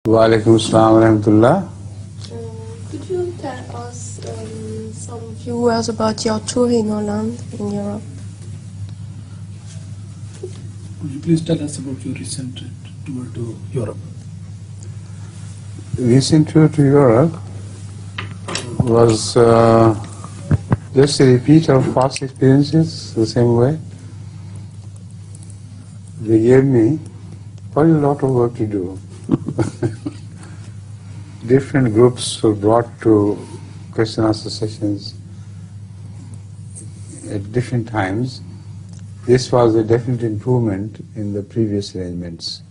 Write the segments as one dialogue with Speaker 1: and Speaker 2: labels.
Speaker 1: Walaikum assalam wa rahmatullah.
Speaker 2: Could you tell us some few words about your tour in Holland, in Europe?
Speaker 3: Could you please tell us about your recent tour to Europe?
Speaker 1: Recent tour to Europe was just a repeat of past experiences, the same way. They gave me quite a lot of work to do. Different groups were brought to question answer sessions at different times. This was a definite improvement in the previous arrangements.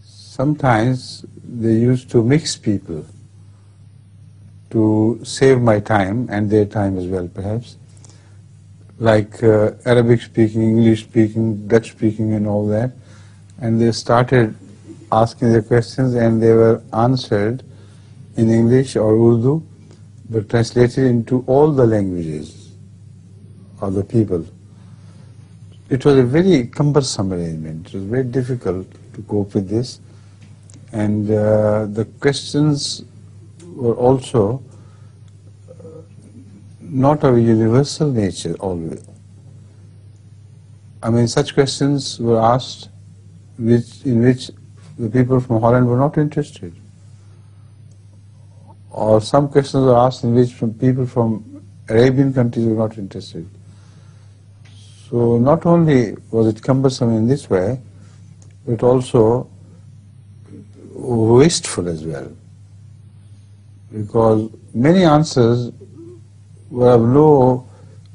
Speaker 1: Sometimes they used to mix people to save my time and their time as well, perhaps, like Arabic speaking, English speaking, Dutch speaking and all that, and they started asking their questions and they were answered in English or Urdu, but translated into all the languages of the people. It was a very cumbersome arrangement. It was very difficult to cope with this, and the questions were also not of a universal nature always. I mean, such questions were asked in which the people from Holland were not interested. Or some questions were asked in which people from Arabian countries were not interested. So not only was it cumbersome in this way, but also wasteful as well. Because many answers were of no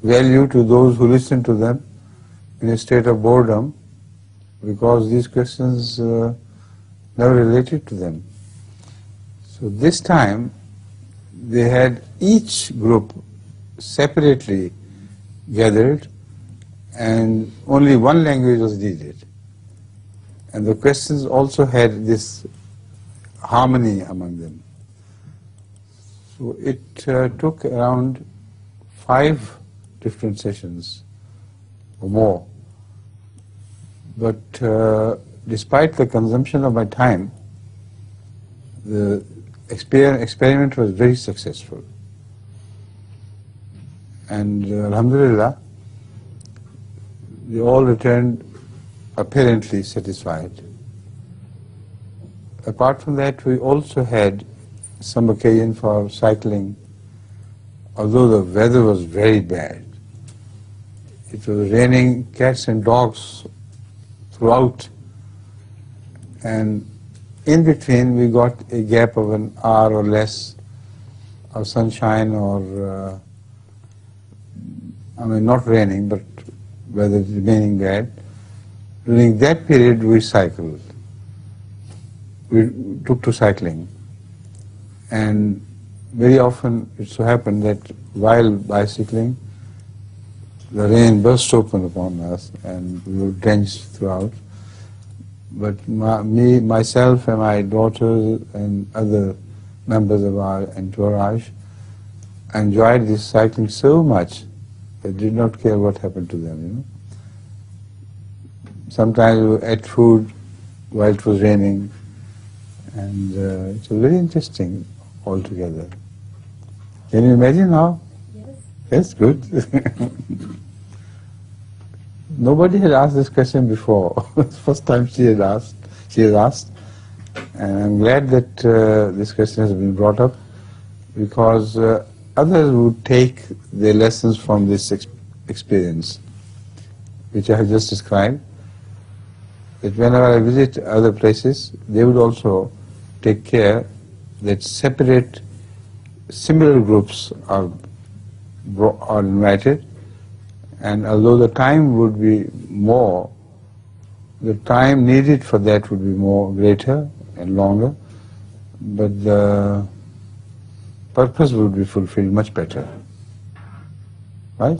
Speaker 1: value to those who listened to them in a state of boredom, because these questions never related to them. So this time they had each group separately gathered and only one language was needed. And the questions also had this harmony among them. So it took around 5 different sessions or more. But despite the consumption of my time, the experiment was very successful. And alhamdulillah, they all returned apparently satisfied. Apart from that, we also had some occasion for cycling, although the weather was very bad. It was raining cats and dogs throughout, and in between we got a gap of an hour or less of sunshine or, not raining, but weather remaining bad. During that period we cycled. We took to cycling, and very often it so happened that while bicycling, the rain burst open upon us and we were drenched throughout. But myself and my daughters and other members of our entourage enjoyed this cycling so much that did not care what happened to them, Sometimes we ate food while it was raining, and it was very interesting altogether. Can you imagine now? Yes, good. Nobody had asked this question before. First time she has asked, and I'm glad that this question has been brought up, because others would take their lessons from this experience, which I have just described. That whenever I visit other places, they would also take care that separate similar groups are invited, and although the time would be more, the time needed for that would be greater and longer, but the purpose would be fulfilled much better. Right?